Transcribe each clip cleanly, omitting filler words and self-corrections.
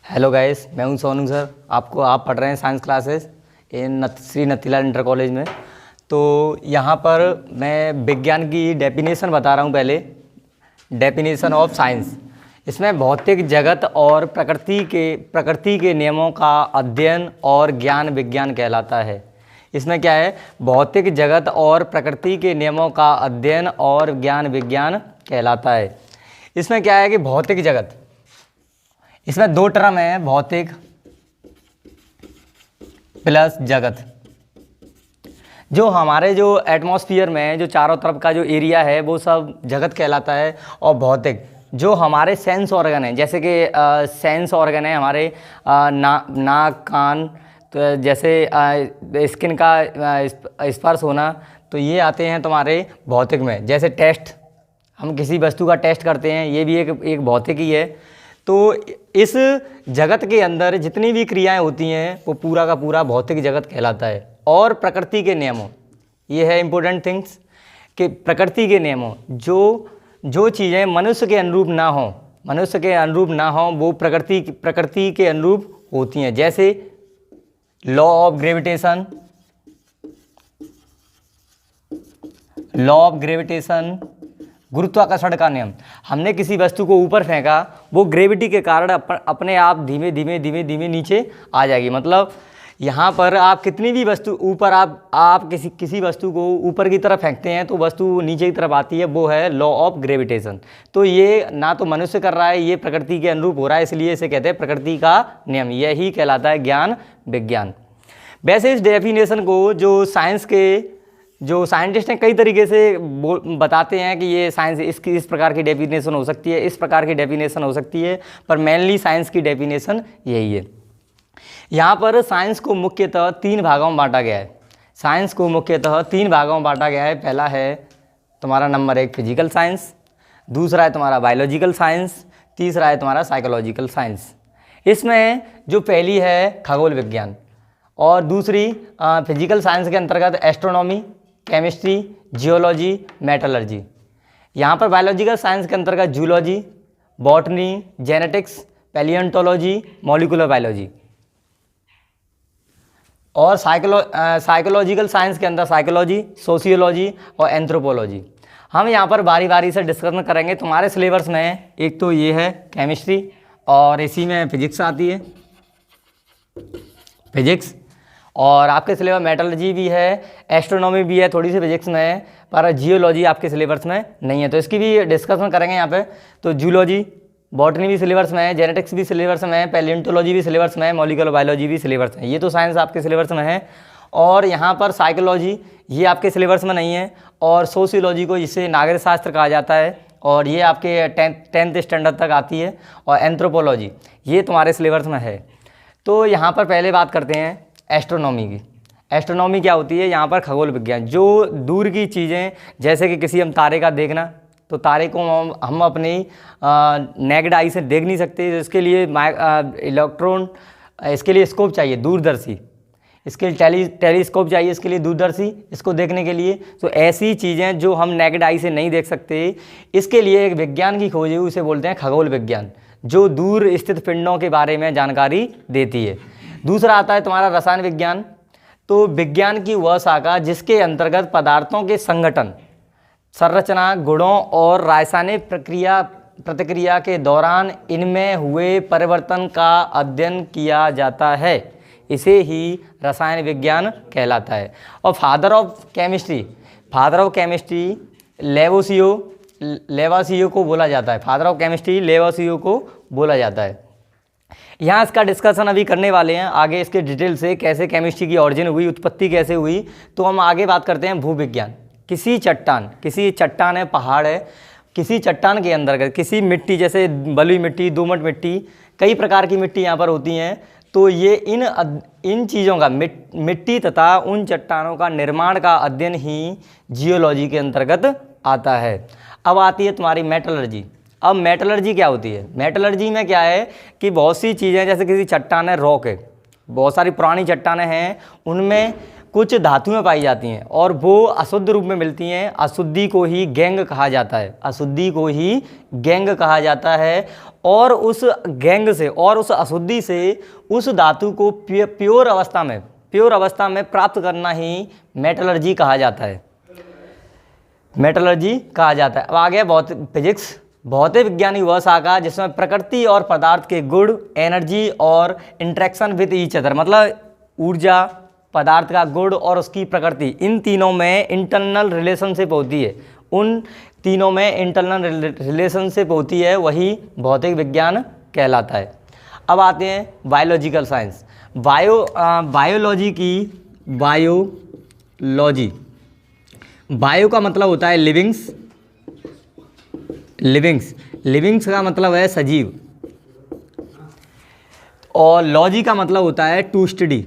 Hello guys, मैं हूं Sonu sir. आप पढ़ रहे हैं science classes in Shri Nathilal inter college में। तो यहाँ पर मैं विज्ञान की डेफिनेशन बता रहा हूँ। पहले डेफिनेशन ऑफ साइंस, इसमें भौतिक जगत और प्रकृति के नियमों का अध्ययन और ज्ञान विज्ञान कहलाता है। इसमें क्या है, भौतिक जगत और प्रकृति के नियमों का अध्ययन और ज्ञान विज्ञान कहलाता है। इसमें क्या है कि भौतिक जगत, इसमें दो टर्म है, भौतिक प्लस जगत। जो हमारे जो एटमॉस्फेयर में जो चारों तरफ का जो एरिया है वो सब जगत कहलाता है। और भौतिक जो हमारे सेंस ऑर्गन हैं, जैसे कि सेंस ऑर्गन है हमारे नाक कान, तो जैसे स्किन का स्पर्श होना, तो ये आते हैं तुम्हारे भौतिक में। जैसे टेस्ट, हम किसी वस्तु का टेस्ट करते हैं, ये भी एक भौतिक ही है। तो इस जगत के अंदर जितनी भी क्रियाएं होती हैं वो पूरा का पूरा भौतिक जगत कहलाता है। और प्रकृति के नियमों, ये है इम्पोर्टेंट थिंग्स कि प्रकृति के नियमों जो चीज़ें मनुष्य के अनुरूप ना हो वो प्रकृति के अनुरूप होती हैं। जैसे लॉ ऑफ ग्रेविटेशन, गुरुत्वाकर्षण का नियम। हमने किसी वस्तु को ऊपर फेंका, वो ग्रेविटी के कारण अपने आप धीमे धीमे नीचे आ जाएगी। मतलब यहाँ पर आप कितनी भी वस्तु ऊपर आप किसी वस्तु को ऊपर की तरफ फेंकते हैं तो वस्तु नीचे की तरफ आती है, वो है लॉ ऑफ ग्रेविटेशन। तो ये ना तो मनुष्य कर रहा है, ये प्रकृति के अनुरूप हो रहा है, इसलिए इसे कहते हैं प्रकृति का नियम। यही कहलाता है ज्ञान विज्ञान। वैसे इस डेफिनेशन को जो साइंटिस्ट हैं कई तरीके से बताते हैं कि ये साइंस इस प्रकार की डेफिनेशन हो सकती है, इस प्रकार की डेफिनेशन हो सकती है, पर मेनली साइंस की डेफिनेशन यही है। यहाँ पर साइंस को मुख्यतः तीन भागों में बांटा गया है। पहला है तुम्हारा नंबर 1 फिजिकल साइंस, दूसरा है तुम्हारा बायोलॉजिकल साइंस, तीसरा है तुम्हारा साइकोलॉजिकल साइंस। इसमें जो पहली है खगोल विज्ञान, और दूसरी फिजिकल साइंस के अंतर्गत एस्ट्रोनॉमी, केमिस्ट्री, जियोलॉजी, मेटलर्जी। यहाँ पर बायोलॉजिकल साइंस के अंतर्गत zoology, botany, genetics, paleontology, molecular biology. और साइकोलॉजिकल साइंस के अंदर साइकोलॉजी, सोशियोलॉजी और एंथ्रोपोलॉजी। हम यहाँ पर बारी बारी से डिस्कशन करेंगे। तुम्हारे सिलेबस में एक तो ये है केमिस्ट्री, और इसी में फिजिक्स आती है, फिजिक्स। और आपके सिलेबस मेटलर्जी भी है, एस्ट्रोनॉमी भी है, थोड़ी सी फिजिक्स में है, पर जियोलॉजी आपके सिलेबस में नहीं है, तो इसकी भी डिस्कशन करेंगे यहाँ पे। तो जूलॉजी, बॉटनी भी सिलेबस में है, जेनेटिक्स भी सिलेबस में है, पैलियोंटोलॉजी भी सिलेबस में है, मॉलिक्यूलर बायोलॉजी भी सिलेबस में है। ये तो साइंस आपके सिलेबस में है। और यहाँ पर साइकोलॉजी, ये आपके सिलेबस में नहीं है। और सोशियोलॉजी को, जिसे नागरिक शास्त्र कहा जाता है, और ये आपके 10th स्टैंडर्ड तक आती है। और एंथ्रोपोलॉजी, ये तुम्हारे सिलेबस में है। तो यहाँ पर पहले बात करते हैं एस्ट्रोनॉमी की। एस्ट्रोनॉमी क्या होती है, यहाँ पर खगोल विज्ञान। जो दूर की चीज़ें, जैसे कि किसी हम तारे का देखना, तो तारे को हम अपनी नेकेड आई से देख नहीं सकते, इसके लिए इसके लिए स्कोप चाहिए, दूरदर्शी, इसके लिए टेलीस्कोप चाहिए, इसके लिए दूरदर्शी, इसको देखने के लिए। तो ऐसी चीज़ें जो हम नेकेड आई से नहीं देख सकते, इसके लिए एक विज्ञान की खोज है, उसे बोलते हैं खगोल विज्ञान, जो दूर स्थित पिंडों के बारे में जानकारी देती है। दूसरा आता है तुम्हारा रसायन विज्ञान। तो विज्ञान की वह शाखा जिसके अंतर्गत पदार्थों के संगठन, संरचना, गुणों और रासायनिक प्रतिक्रिया के दौरान इनमें हुए परिवर्तन का अध्ययन किया जाता है, इसे ही रसायन विज्ञान कहलाता है। और फादर ऑफ केमिस्ट्री लेवासियो को बोला जाता है। फादर ऑफ केमिस्ट्री लेवासियो को बोला जाता है। यहाँ इसका डिस्कशन अभी करने वाले हैं आगे, इसके डिटेल से कैसे केमिस्ट्री की ऑरिजिन हुई, उत्पत्ति कैसे हुई। तो हम आगे बात करते हैं भूविज्ञान। किसी चट्टान है, पहाड़ है, किसी चट्टान के अंदर किसी मिट्टी, जैसे बलुई मिट्टी, दोमट मिट्टी, कई प्रकार की मिट्टी यहाँ पर होती हैं। तो ये इन चीज़ों का मिट्टी तथा उन चट्टानों का निर्माण का अध्ययन ही जियोलॉजी के अंतर्गत आता है। अब आती है तुम्हारी मेटलर्जी। अब मेटलर्जी क्या होती है, मेटलर्जी में क्या है कि बहुत सी चीज़ें, जैसे किसी चट्टान है, रॉक है, बहुत सारी पुरानी चट्टानें हैं, उनमें कुछ धातुएं पाई जाती हैं और वो अशुद्ध रूप में मिलती हैं, अशुद्धि को ही गैंग कहा जाता है, अशुद्धि को ही गैंग कहा जाता है। और उस गैंग से और उस अशुद्धि से उस धातु को प्योर अवस्था में प्राप्त करना ही मेटलर्जी कहा जाता है, मेटलर्जी कहा जाता है। अब आगे भौतिक विज्ञानी वह शाखा जिसमें प्रकृति और पदार्थ के गुण, एनर्जी और इंटरेक्शन विद ईच अदर, मतलब ऊर्जा, पदार्थ का गुण और उसकी प्रकृति, इन तीनों में इंटरनल रिलेशनशिप होती है, उन तीनों में इंटरनल रिलेशनशिप होती है, वही भौतिक विज्ञान कहलाता है। अब आते हैं बायोलॉजिकल साइंस। बायोलॉजी बायो का मतलब होता है लिविंग्स का मतलब है सजीव, और लॉजी का मतलब होता है टू स्टडी,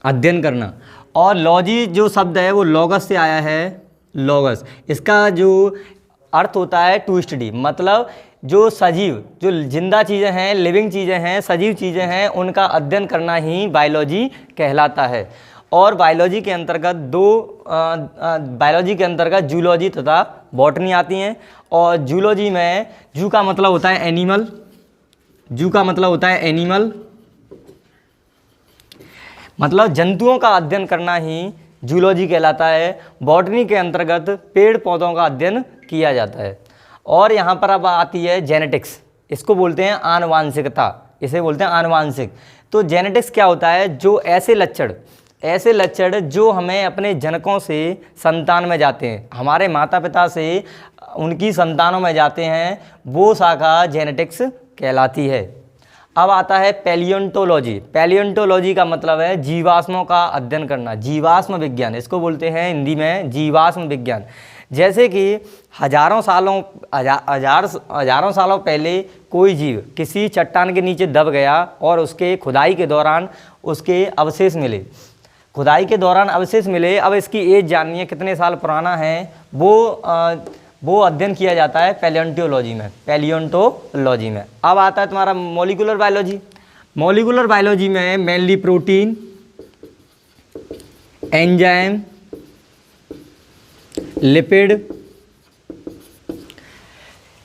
अध्ययन करना। और लॉजी जो शब्द है वो लॉगस से आया है, लॉगस, इसका जो अर्थ होता है टू स्टडी, मतलब जो सजीव, जो जिंदा चीज़ें हैं, लिविंग चीज़ें हैं, सजीव चीज़ें हैं, उनका अध्ययन करना ही बायोलॉजी कहलाता है। और बायोलॉजी के अंतर्गत जूलॉजी तथा बॉटनी आती हैं। और जूलॉजी में जू का मतलब होता है एनिमल, मतलब जंतुओं का अध्ययन करना ही जूलॉजी कहलाता है। बॉटनी के अंतर्गत पेड़ पौधों का अध्ययन किया जाता है। और यहाँ पर अब आती है जेनेटिक्स, इसको बोलते हैं आनुवांशिकता, इसे बोलते हैं आनुवांशिक। तो जेनेटिक्स क्या होता है? जो ऐसे लक्षण जो हमें अपने जनकों से संतान में जाते हैं, हमारे माता पिता से उनकी संतानों में जाते हैं, वो शाखा जेनेटिक्स कहलाती है। अब आता है पैलियोंटोलॉजी का मतलब है जीवाश्मों का अध्ययन करना, जीवाश्म विज्ञान, इसको बोलते हैं हिंदी में जीवाश्म विज्ञान। जैसे कि हजारों सालों पहले कोई जीव किसी चट्टान के नीचे दब गया और उसके खुदाई के दौरान उसके अवशेष मिले। अब इसकी एज जाननी है, कितने साल पुराना है, वो अध्ययन किया जाता है पैलियोंटोलॉजी में। अब आता है तुम्हारा मॉलिक्यूलर बायोलॉजी में मेनली प्रोटीन, एंजाइम, लिपिड,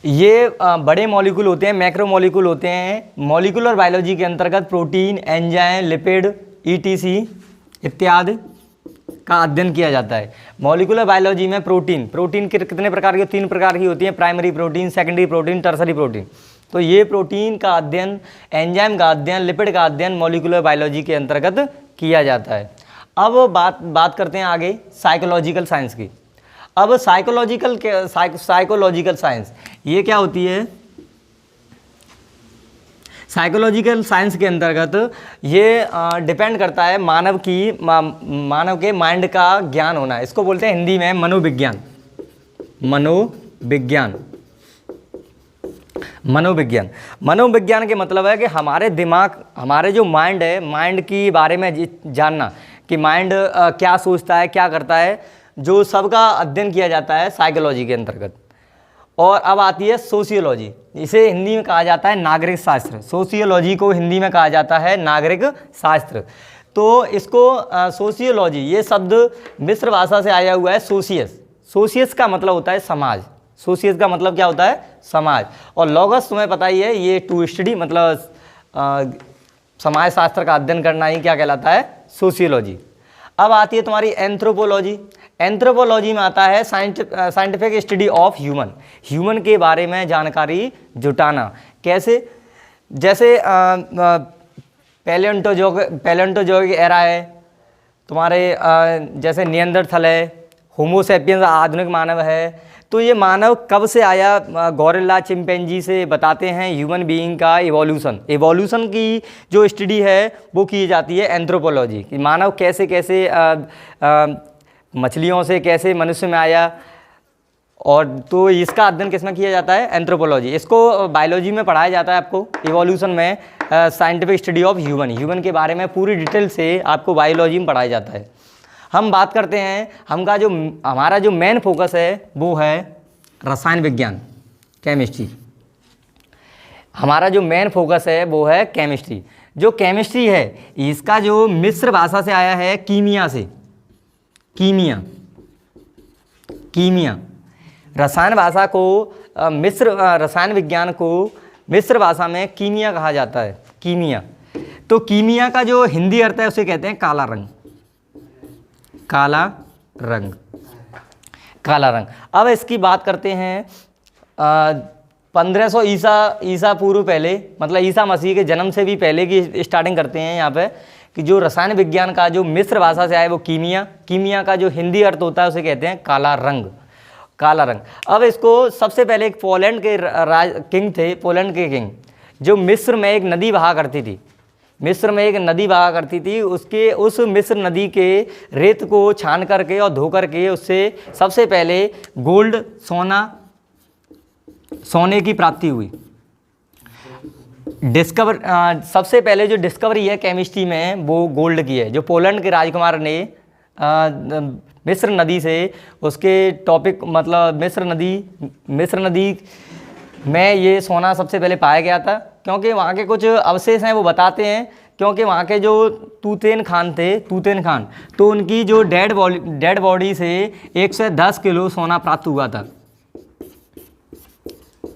ये बड़े मॉलिक्यूल होते हैं, मैक्रो मॉलिक्यूल होते हैं। मॉलिक्यूलर बायोलॉजी के अंतर्गत प्रोटीन, एंजाइम, लिपिड, ETC इत्यादि का अध्ययन किया जाता है। मॉलिक्यूलर बायोलॉजी में प्रोटीन कितने प्रकार की? 3 प्रकार की होती हैं, primary protein, secondary protein, tertiary protein. तो ये प्रोटीन का अध्ययन, एंजाइम का अध्ययन, लिपिड का अध्ययन मॉलिक्यूलर बायोलॉजी के अंतर्गत किया जाता है। अब बात करते हैं आगे साइकोलॉजिकल साइंस की। अब साइकोलॉजिकल साइंस ये क्या होती है? साइकोलॉजिकल साइंस के अंतर्गत ये डिपेंड करता है मानव के माइंड का ज्ञान होना, इसको बोलते हैं हिंदी में मनोविज्ञान। मनोविज्ञान के मतलब है कि हमारे दिमाग, हमारे जो माइंड है, माइंड की बारे में जानना कि माइंड क्या सोचता है, क्या करता है, जो सबका अध्ययन किया जाता है साइकोलॉजी के अंतर्गत। और अब आती है सोशियोलॉजी, इसे हिंदी में कहा जाता है नागरिक शास्त्र। सोशियोलॉजी को हिंदी में कहा जाता है नागरिक शास्त्र। तो इसको सोशियोलॉजी, ये शब्द मिस्र भाषा से आया हुआ है सोशियस का मतलब होता है समाज। सोशियस का मतलब क्या होता है? समाज। और लॉगस तुम्हें पता ही है, ये टू स्टडी मतलब समाज शास्त्र का अध्ययन करना ही क्या कहलाता है? सोशियोलॉजी। अब आती है तुम्हारी एंथ्रोपोलॉजी में आता है साइंटिफिक स्टडी ऑफ ह्यूमन के बारे में जानकारी जुटाना। कैसे? जैसे पैलियोंटोजोइक एरा है तुम्हारे, जैसे निएंडरथल है, होमोसेपियंस आधुनिक मानव है। तो ये मानव कब से आया? गोरिल्ला, चिंपैंजी से बताते हैं ह्यूमन बीइंग का एवोल्यूशन की जो स्टडी है वो की जाती है एंथ्रोपोलॉजी, कि मानव कैसे मछलियों से कैसे मनुष्य में आया। और तो इसका अध्ययन किसमें किया जाता है? एंथ्रोपोलॉजी। इसको बायोलॉजी में पढ़ाया जाता है आपको, इवोल्यूशन में साइंटिफिक स्टडी ऑफ ह्यूमन के बारे में पूरी डिटेल से आपको बायोलॉजी में पढ़ाया जाता है। हम बात करते हैं, हमारा जो मेन फोकस है वो है रसायन विज्ञान, केमिस्ट्री। हमारा जो मेन फोकस है वो है केमिस्ट्री। जो केमिस्ट्री है इसका जो मिस्र भाषा से आया है कीमिया से, कीमिया, कीमिया। रसायन भाषा को रसायन विज्ञान को मिस्र भाषा में कीमिया कहा जाता है, कीमिया। तो कीमिया का जो हिंदी अर्थ है उसे कहते हैं काला रंग, काला रंग, काला रंग। अब इसकी बात करते हैं 1500 ईसा पूर्व पहले, मतलब ईसा मसीह के जन्म से भी पहले की स्टार्टिंग करते हैं यहाँ पे, कि जो रसायन विज्ञान का जो मिस्र भाषा से आया वो कीमिया, कीमिया का जो हिंदी अर्थ होता है उसे कहते हैं काला रंग, काला रंग। अब इसको सबसे पहले एक पोलैंड के किंग थे, पोलैंड के किंग, जो मिस्र में एक नदी बहा करती थी, मिस्र में एक नदी बहा करती थी, उसके उस मिस्र नदी के रेत को छान करके और धो करके उससे सबसे पहले गोल्ड, सोने की प्राप्ति हुई। सबसे पहले जो डिस्कवरी है केमिस्ट्री में वो गोल्ड की है, जो पोलैंड के राजकुमार ने मिस्र नदी से उसके टॉपिक, मतलब मिस्र नदी में ये सोना सबसे पहले पाया गया था, क्योंकि वहाँ के कुछ अवशेष हैं वो बताते हैं, क्योंकि वहाँ के जो तूतेन खान थे, तूतेन खान, तो उनकी जो डेड बॉडी से 110 किलो सोना प्राप्त हुआ था,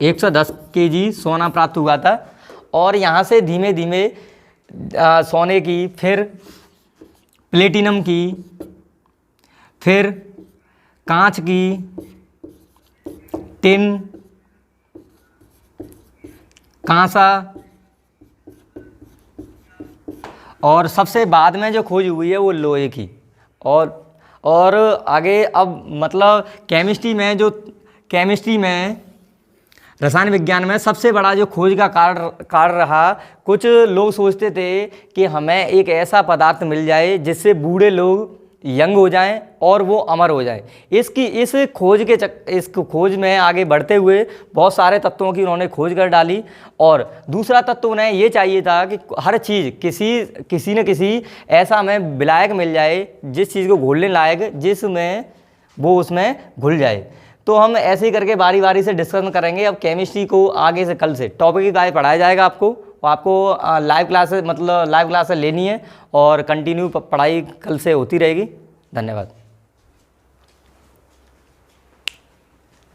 110 केजी सोना प्राप्त हुआ था। और यहाँ से धीमे धीमे सोने की, फिर प्लेटिनम की, फिर कांच की, टिन, कांसा, और सबसे बाद में जो खोज हुई है वो लोहे की। और आगे अब मतलब केमिस्ट्री में रसायन विज्ञान में सबसे बड़ा जो खोज का कार्य रहा, कुछ लोग सोचते थे कि हमें एक ऐसा पदार्थ मिल जाए जिससे बूढ़े लोग यंग हो जाएं और वो अमर हो जाएं। इस खोज में आगे बढ़ते हुए बहुत सारे तत्वों की उन्होंने खोज कर डाली। और दूसरा तत्व उन्हें ये चाहिए था कि हर चीज़ किसी न किसी ऐसा हमें विलायक मिल जाए, जिस चीज़ को घोलने लायक, जिसमें वो उसमें घुल जाए। तो हम ऐसे ही करके बारी बारी से डिस्कशन करेंगे। अब केमिस्ट्री को आगे से कल से टॉपिक वाइज पढ़ाया जाएगा आपको लाइव क्लासेस लेनी है और कंटिन्यू पढ़ाई कल से होती रहेगी। धन्यवाद।